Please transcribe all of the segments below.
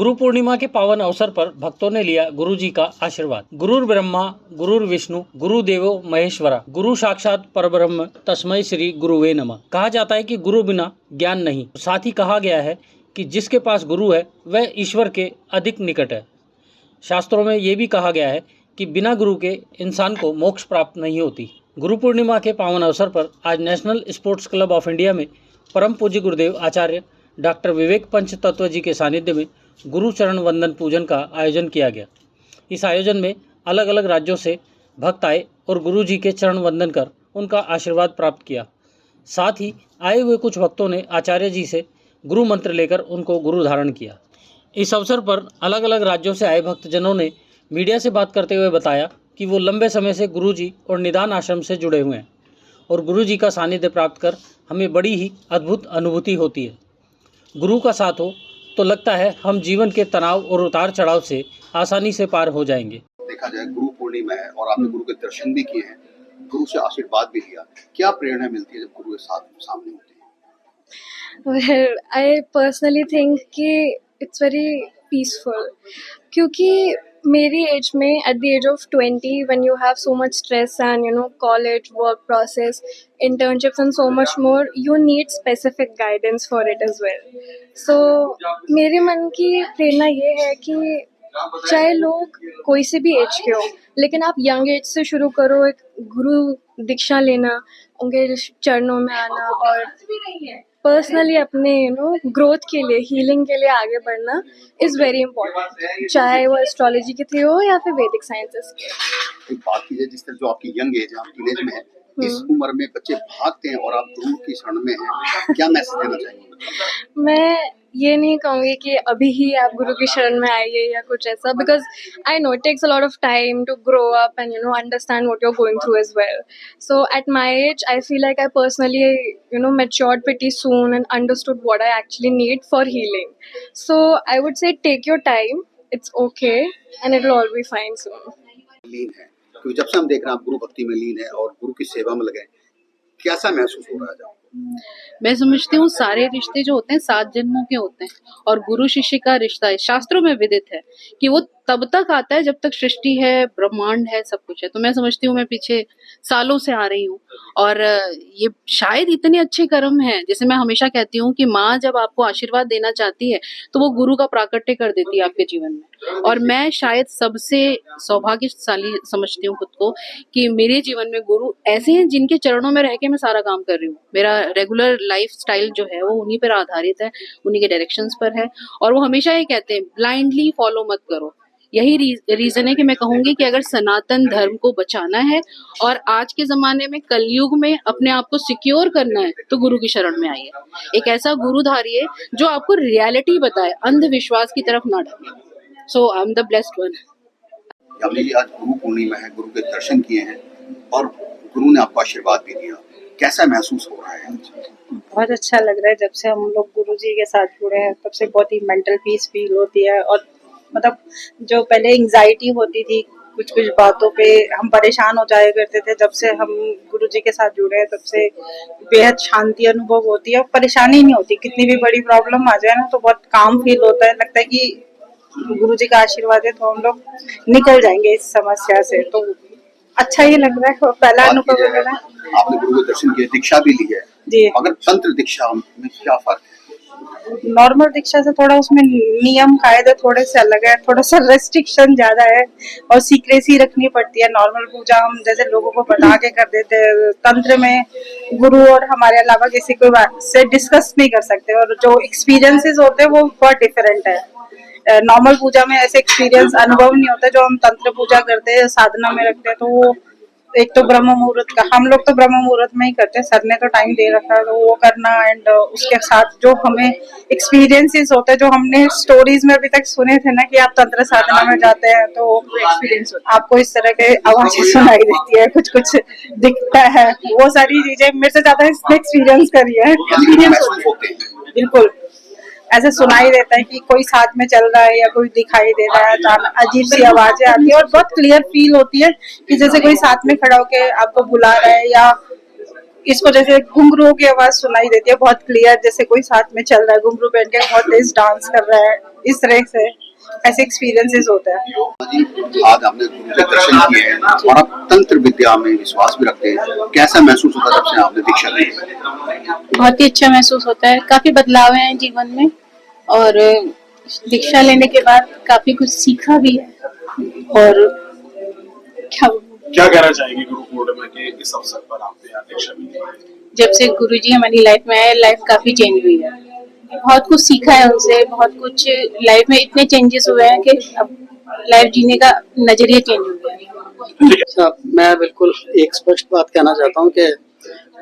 गुरु पूर्णिमा के पावन अवसर पर भक्तों ने लिया गुरु जी का आशीर्वाद। गुरुर ब्रह्मा गुरुर विष्णु गुरु देवो महेश्वरा गुरु साक्षात परब्रह्म तस्मै श्री गुरुवे नमः। कहा जाता है कि गुरु बिना ज्ञान नहीं। साथ ही कहा गया है कि जिसके पास गुरु है वह ईश्वर के अधिक निकट है। शास्त्रों में ये भी कहा गया है कि बिना गुरु के इंसान को मोक्ष प्राप्त नहीं होती। गुरु पूर्णिमा के पावन अवसर पर आज national sports club of India में परम पूज्य गुरुदेव आचार्य डॉक्टर विवेक पंच तत्व जी के सानिध्य में गुरु चरण वंदन पूजन का आयोजन किया गया। इस आयोजन में अलग अलग राज्यों से भक्त आए और गुरु जी के चरण वंदन कर उनका आशीर्वाद प्राप्त किया। साथ ही आए हुए कुछ भक्तों ने आचार्य जी से गुरु मंत्र लेकर उनको गुरु धारण किया। इस अवसर पर अलग अलग राज्यों से आए भक्तजनों ने मीडिया से बात करते हुए बताया कि वो लंबे समय से गुरु जी और निदान आश्रम से जुड़े हुए हैं और गुरु जी का सानिध्य प्राप्त कर हमें बड़ी ही अद्भुत अनुभूति होती है। गुरु का साथ हो तो लगता है हम जीवन के तनाव और उतार चढ़ाव से आसानी से पार हो जाएंगे। देखा जाए गुरु पूर्णिमा है और आपने गुरु के दर्शन भी किए हैं, गुरु से आशीर्वाद भी लिया, क्या प्रेरणा मिलती है जब गुरु के साथ सामने होते हैं? Well, I personally think कि it's very peaceful क्योंकि मेरी एज में at the age of 20 when you have so much stress and college work process internships and so much more you need specific guidance for it as well. So मेरे मन की प्रेरणा ये है कि चाहे लोग कोई से भी एज के हो लेकिन आप यंग एज से शुरू करो एक गुरु दीक्षा लेना, उनके चरणों में आना और पर्सनली अपने ग्रोथ के लिए हीलिंग के लिए आगे बढ़ना इज़ वेरी इंपॉर्टेंट, चाहे वो एस्ट्रोलॉजी के थ्रू हो या फिर वैदिक साइंसेस के। एक बात कीजिए, जिस तरह जो आपकी यंग एज है, आप टीनेज में है, इस उम्र में बच्चे भागते हैं और आप गुरु की शरण में हैं, क्या मैसेज देना चाहेंगे? मैं ये नहीं कहूँगी कि अभी ही आप गुरु की शरण में आइए या कुछ ऐसा, because I know it takes a lot of time to grow up and understand what you are going through as well. So at my age I feel like I personally matured pretty soon and understood what I actually need for healing. So I would say take your time, it's okay and it will all be fine soon. लीन है, क्योंकि जब से हम देख रहे हैं आप गुरु भक्ति में लीन है और गुरु की सेवा में लगे, कैसा महसूस हो रहा है आपको? मैं समझती हूँ सारे रिश्ते जो होते हैं 7 जन्मों के होते हैं और गुरु शिष्य का रिश्ता है, शास्त्रों में विदित है कि वो तब तक आता है जब तक सृष्टि है, ब्रह्मांड है, सब कुछ है। तो मैं समझती हूँ मैं पीछे सालों से आ रही हूँ और ये शायद इतने अच्छे कर्म हैं। जैसे मैं हमेशा कहती हूँ कि माँ जब आपको आशीर्वाद देना चाहती है तो वो गुरु का प्राकट्य कर देती है आपके जीवन में, और मैं शायद सबसे सौभाग्यशाली समझती हूँ खुद को कि मेरे जीवन में गुरु ऐसे हैं जिनके चरणों में रह के मैं सारा काम कर रही हूँ। मेरा रेगुलर लाइफ स्टाइल जो है वो उन्हीं पर आधारित है, उन्हीं के डायरेक्शंस पर है, और वो हमेशा ये कहते हैं ब्लाइंडली फॉलो मत करो। यही रीजन है कि मैं कहूंगी कि अगर सनातन धर्म को बचाना है और आज के जमाने में कलयुग में अपने आप को सिक्योर करना है तो गुरु की शरण में आइए। एक ऐसा गुरु धारिए जो आपको रियलिटी बताए, अंधविश्वास की तरफ ना ढके। So I am the blessed one. आज गुरु पूर्णिमा है, गुरु के दर्शन किए हैं और गुरु ने आपको आशीर्वाद भी दिया, कैसा महसूस हो रहा है? बहुत अच्छा लग रहा है। जब से हम लोग गुरु जी के साथ जुड़े हैं तब से बहुत ही मेंटल पीस फील होती है, और मतलब जो पहले एंजाइटी होती थी कुछ कुछ बातों पे हम परेशान हो जाया करते थे, जब से हम गुरु जी के साथ जुड़े हैं तब से बेहद शांति अनुभव होती है, परेशानी नहीं होती। कितनी भी बड़ी प्रॉब्लम आ जाए ना तो बहुत काम फील होता है, लगता है कि गुरु जी का आशीर्वाद है तो हम लोग निकल जाएंगे इस समस्या से। तो अच्छा ही लग रहा है, पहला अनुभव लग रहा है। आपने गुरु के दर्शन किए, दीक्षा भी ली है जी। अगर तंत्र दीक्षा में क्या फर्क है? नॉर्मल दीक्षा से थोड़ा उसमें नियम कायदे थोड़े से अलग है, थोड़ा सा रेस्ट्रिक्शन ज्यादा है और सीक्रेसी रखनी पड़ती है। नॉर्मल पूजा हम जैसे लोगों को बता के कर देते हैं, तंत्र में गुरु और हमारे अलावा किसी को से डिस्कस नहीं कर सकते, और जो एक्सपीरियंसेस होते हैं वो बहुत डिफरेंट है। नॉर्मल पूजा में ऐसे एक्सपीरियंस अनुभव नहीं होता जो हम तंत्र पूजा करते हैं, साधना में रखते हैं। तो वो एक तो ब्रह्म मुहूर्त का, हम लोग तो ब्रह्म मुहूर्त में ही करते हैं, सर ने तो टाइम दे रखा है तो वो करना, एंड उसके साथ जो हमें एक्सपीरियंसेस होते हैं जो हमने स्टोरीज में अभी तक सुने थे ना कि आप तंत्र साधना में जाते हैं तो एक्सपीरियंस आपको इस तरह के आवाजें सुनाई देती है, कुछ कुछ दिखता है, वो सारी चीजें मेरे से ज्यादा इसने एक्सपीरियंस करी है। बिल्कुल ऐसे सुनाई देता है कि कोई साथ में चल रहा है या कोई दिखाई दे रहा है, अजीब सी आवाजें आती है और बहुत क्लियर फील होती है कि जैसे कोई साथ में खड़ा होके आपको बुला रहा है, या इसको जैसे घुंघरू की आवाज सुनाई देती है बहुत क्लियर, जैसे कोई साथ में चल रहा है, घुंघरू पहन के बहुत तेज डांस कर रहा है, इस तरह से ऐसे एक्सपीरियंसेस होता है। जी, आज आपने गुरु के दर्शन किए हैं और आप तंत्र विद्या में विश्वास भी रखते हैं, कैसा महसूस होता है जब से आपने दीक्षा ली है? बहुत ही अच्छा महसूस होता है, काफी बदलाव हैं जीवन में और दीक्षा लेने के बाद काफी कुछ सीखा भी है। और क्या कहना चाहेंगे गुरु पूर्णिमा के इस अवसर पर आपने यहाँ दीक्षा ली? जब से गुरुजी हमारी लाइफ में आए, लाइफ काफी चेंज हुई है। बहुत कुछ सीखा है उनसे, बहुत कुछ लाइफ में इतने चेंजेस हुए हैं कि अब लाइफ जीने का नजरिया चेंज हो गया है। अच्छा, मैं बिल्कुल एक स्पष्ट बात कहना चाहता हूँ कि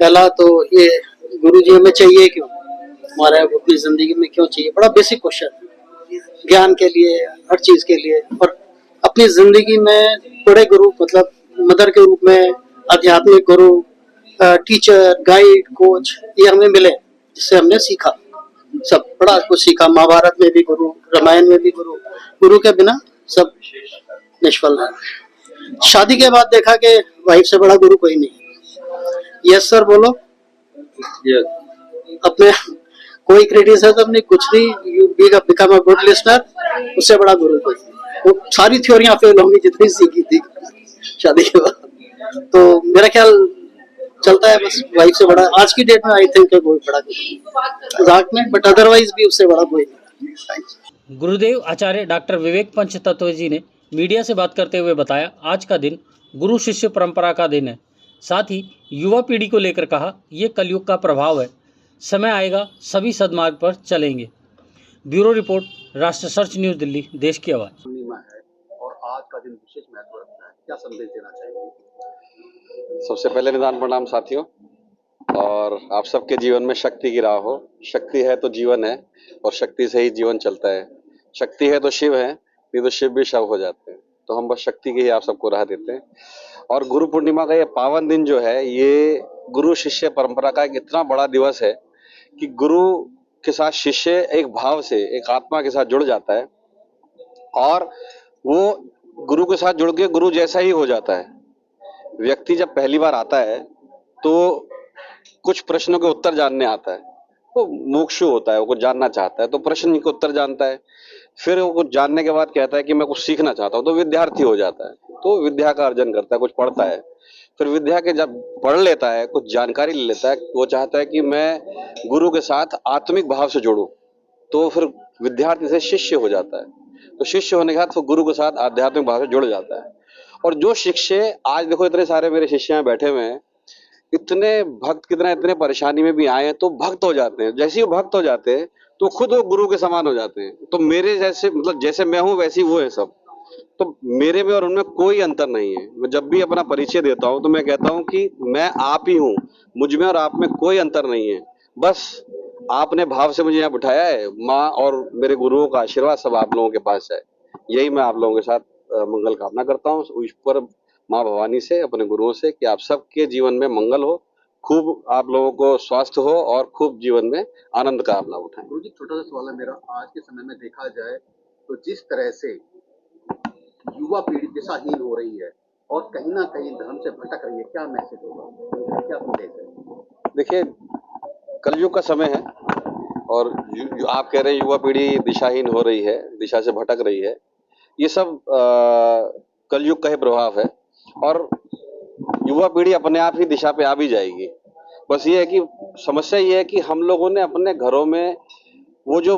पहला तो ये गुरुजी हमें चाहिए क्यों, हमारे अपनी जिंदगी में क्यों चाहिए, बड़ा बेसिक क्वेश्चन है। ज्ञान के लिए, हर चीज के लिए, और अपनी जिंदगी में बड़े गुरु मतलब मदर के रूप में, आध्यात्मिक गुरु, टीचर, गाइड, कोच, ये हमें मिले जिससे हमने सीखा, सब बड़ा कुछ सीखा। महाभारत में भी गुरु, रामायण में भी गुरु, गुरु के बिना सब निष्फल है। शादी के बाद देखा कि वाइफ से बड़ा गुरु कोई नहीं। यस सर बोलो, अपने कोई क्रिटिसिज्म नहीं, कुछ नहीं, you become a good listener, उससे बड़ा गुरु कोई नहीं। वो सारी थ्योरियां फेल होंगी जितनी सीखी थी शादी के बाद। तो मेरा ख्याल चलता है बस वाइफ से बड़ा आज की डेट में आई थिंक कोई बड़ा गुरु मजाक में, बट अदरवाइज भी उससे बड़ा कोई नहीं। गुरुदेव आचार्य डॉक्टर विवेक पंच तत्व जी ने मीडिया से बात करते हुए बताया, आज का दिन गुरु शिष्य परंपरा का दिन है। साथ ही युवा पीढ़ी को लेकर कहा, ये कलयुग का प्रभाव है, समय आएगा सभी सद्मार्ग पर चलेंगे। ब्यूरो रिपोर्ट, राष्ट्र सर्च न्यूज़ दिल्ली, देश की आवाज़। पूर्णिमा है और आज का दिन विशेष महत्व रखता है, क्या संदेश देना चाहेंगे? सबसे पहले निदान प्रणाम साथियों, और आप सबके जीवन में शक्ति की राह हो। शक्ति है तो जीवन है, और शक्ति से ही जीवन चलता है। शक्ति है तो शिव है, नहीं तो शिव भी शव हो जाते हैं। तो हम बस शक्ति की ही आप सबको राह देते हैं। और गुरु पूर्णिमा का ये पावन दिन जो है, ये गुरु शिष्य परंपरा का एक इतना बड़ा दिवस है कि गुरु के साथ शिष्य एक भाव से, एक आत्मा के साथ जुड़ जाता है, और वो गुरु के साथ जुड़ के गुरु जैसा ही हो जाता है। व्यक्ति जब पहली बार आता है तो कुछ प्रश्नों के उत्तर जानने आता है, वो मुमुक्षु होता है, वो कुछ जानना चाहता है, तो प्रश्न के उत्तर जानता है। फिर वो कुछ जानने के बाद कहता है कि मैं कुछ सीखना चाहता हूँ, तो विद्यार्थी हो जाता है, तो विद्या का अर्जन करता है, कुछ पढ़ता है। फिर विद्या के जब पढ़ लेता है, कुछ जानकारी ले लेता है, वो चाहता है कि मैं गुरु के साथ आत्मिक भाव से जुड़ूं, तो फिर विद्यार्थी से शिष्य हो जाता है। तो शिष्य होने के बाद वो गुरु के साथ आध्यात्मिक भाव से जुड़ जाता है। और जो शिष्य, आज देखो इतने सारे मेरे शिष्य यहाँ बैठे हुए हैं, इतने भक्त कितना इतने परेशानी में भी आए हैं तो भक्त हो जाते हैं। जैसे ही वो भक्त हो जाते हैं तो खुद वो गुरु के समान हो जाते हैं। तो मेरे जैसे, मतलब जैसे मैं हूँ वैसे ही वो है सब, तो मेरे में और उनमें कोई अंतर नहीं है। मैं जब भी अपना परिचय देता हूँ तो मैं कहता हूँ कि मैं आप ही हूँ, मुझ में और आप में कोई अंतर नहीं है। बस आपने भाव से मुझे यहाँ बिठाया है, माँ और मेरे गुरुओं का आशीर्वाद सब आप लोगों के पास है। यही मैं आप लोगों के साथ मंगल कामना करता हूँ ईश्वर माँ भवानी से, अपने गुरुओं से, कि आप सबके जीवन में मंगल हो, खूब आप लोगों को स्वास्थ्य हो और खूब जीवन में आनंद का आप लाभ उठाएं। गुरु जी, छोटा सा सवाल है मेरा, आज के समय में देखा जाए तो जिस तरह से युवा पीढ़ी दिशाहीन हो रही है और कहीं ना कहीं धर्म से भटक रही है, क्या मैसेज होगा, क्या संदेश है? देखिए, कलयुग का समय है और आप कह रहे हैं युवा पीढ़ी दिशाहीन हो रही है, दिशा से भटक रही है, ये सब कलयुग का ही प्रभाव है। और युवा पीढ़ी अपने आप ही दिशा पे आ भी जाएगी। बस ये है कि समस्या ये है कि हम लोगों ने अपने घरों में वो जो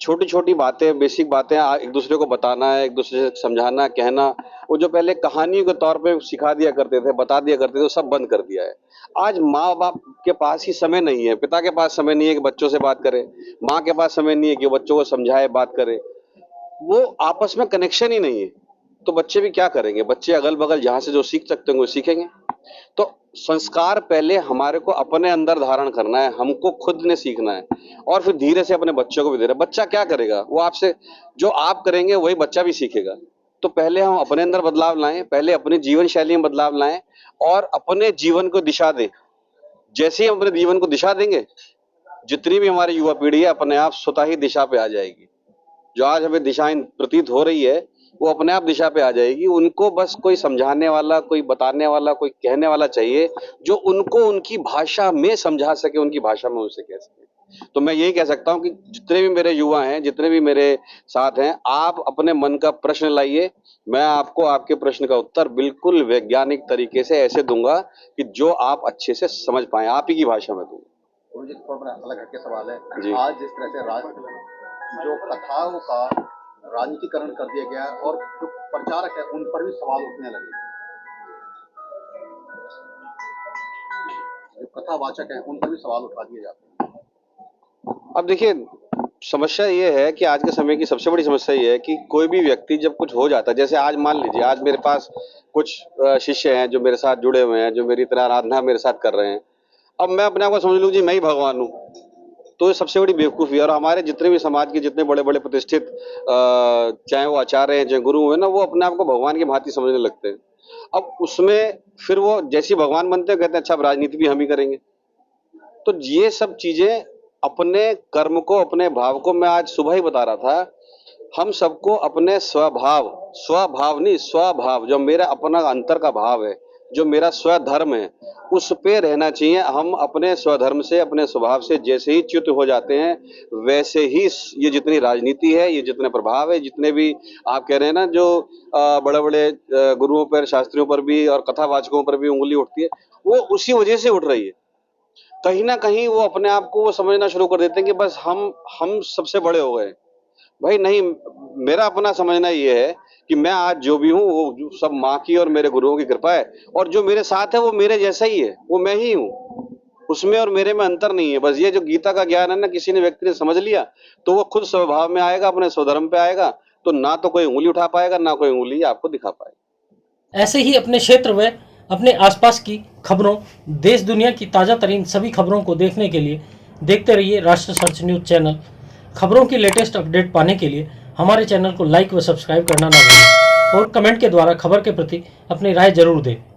छोटी छोटी बातें, बेसिक बातें एक दूसरे को बताना है, एक दूसरे से समझाना, कहना, वो जो पहले कहानियों के तौर पे सिखा दिया करते थे, बता दिया करते थे, वो सब बंद कर दिया है। आज माँ बाप के पास ही समय नहीं है, पिता के पास समय नहीं है कि बच्चों से बात करे, माँ के पास समय नहीं है कि वो बच्चों को समझाए, बात करे, वो आपस में कनेक्शन ही नहीं है। तो बच्चे भी क्या करेंगे? बच्चे अगल बगल जहाँ से जो सीख सकते हैं वो सीखेंगे। तो संस्कार पहले हमारे को अपने अंदर धारण करना है, हमको खुद ने सीखना है, और फिर धीरे से अपने बच्चों को भी दे रहे। बच्चा क्या करेगा? वो आपसे जो आप करेंगे वही बच्चा भी सीखेगा। तो पहले हम अपने अंदर बदलाव लाएं, पहले अपनी जीवन शैली में बदलाव लाएं और अपने जीवन को दिशा दें। जैसे ही हम अपने जीवन को दिशा देंगे, जितनी भी हमारी युवा पीढ़ी है अपने आप स्वतः ही दिशा पे आ जाएगी। जो आज हमें दिशाहीन प्रतीत हो रही है वो अपने आप दिशा पे आ जाएगी। उनको बस कोई समझाने वाला, कोई बताने वाला, कोई कहने वाला चाहिए जो उनको उनकी भाषा में समझा सके, उनकी भाषा में उनसे कह सके। तो मैं यही कह सकता हूं कि जितने भी मेरे युवा हैं, जितने भी मेरे साथ हैं, आप अपने मन का प्रश्न लाइए, मैं आपको आपके प्रश्न का उत्तर बिल्कुल वैज्ञानिक तरीके से ऐसे दूंगा कि जो आप अच्छे से समझ पाए, आप ही की भाषा में दूंगा। गुरु जी, थोड़ा बड़ा अलग हटके सवाल है। जी। आज जिस तरह से जो कथाओं का राजनीतिकरण कर दिया गया है और जो प्रचारक है उन पर भी सवाल उठने लगे, जो कथावाचक हैं उन पर भी सवाल उठा दिए जाते हैं। अब देखिए, समस्या ये है कि आज के समय की सबसे बड़ी समस्या ये है कि कोई भी व्यक्ति जब कुछ हो जाता है, जैसे आज मान लीजिए, आज मेरे पास कुछ शिष्य हैं जो मेरे साथ जुड़े हुए हैं, जो मेरी तरह आराधना मेरे साथ कर रहे हैं। अब मैं अपने आप को समझ लूं जी मैं ही भगवान हूँ, तो ये सबसे बड़ी बेवकूफ़ी है। और हमारे जितने भी समाज के जितने बड़े बड़े प्रतिष्ठित चाहे वो आचार्य हैं, चाहे गुरु हैं ना, वो अपने आप को भगवान की भांति समझने लगते हैं। अब उसमें फिर वो जैसी भगवान बनते हैं, कहते हैं अच्छा अब राजनीति भी हम ही करेंगे। तो ये सब चीजें, अपने कर्म को, अपने भाव को, मैं आज सुबह ही बता रहा था, हम सबको अपने स्वभाव नहीं, स्वभाव, जो मेरा अपना अंतर का भाव है, जो मेरा स्वधर्म है, उस पे रहना चाहिए। हम अपने स्वधर्म से, अपने स्वभाव से जैसे ही च्युत हो जाते हैं, वैसे ही ये जितनी राजनीति है, ये जितने प्रभाव है, जितने भी आप कह रहे हैं ना, जो बड़े बड़े गुरुओं पर, शास्त्रियों पर भी और कथावाचकों पर भी उंगली उठती है, वो उसी वजह से उठ रही है। कहीं ना कहीं वो अपने आप को वो समझना शुरू कर देते हैं कि बस हम सबसे बड़े हो गए। भाई नहीं, मेरा अपना समझना ये है कि मैं आज जो भी हूँ वो सब माँ की और मेरे गुरुओं की कृपा है, और जो मेरे साथ है वो मेरे जैसा ही है, वो मैं ही हूँ, उसमें और मेरे में अंतर नहीं है। बस ये जो गीता का ज्ञान है ना, किसी ने व्यक्ति ने समझ लिया तो वो खुद स्वभाव में आएगा, अपने स्वधर्म पे आएगा, तो ना तो कोई उंगली उठा पाएगा, ना कोई उंगली आपको दिखा पाएगा। ऐसे ही अपने क्षेत्र व अपने आसपास की खबरों, देश दुनिया की ताज़ा तरीन सभी खबरों को देखने के लिए देखते रहिए राष्ट्र सर्च न्यूज़ चैनल। खबरों की लेटेस्ट अपडेट पाने के लिए हमारे चैनल को लाइक व सब्सक्राइब करना ना भूलें और कमेंट के द्वारा खबर के प्रति अपनी राय जरूर दें।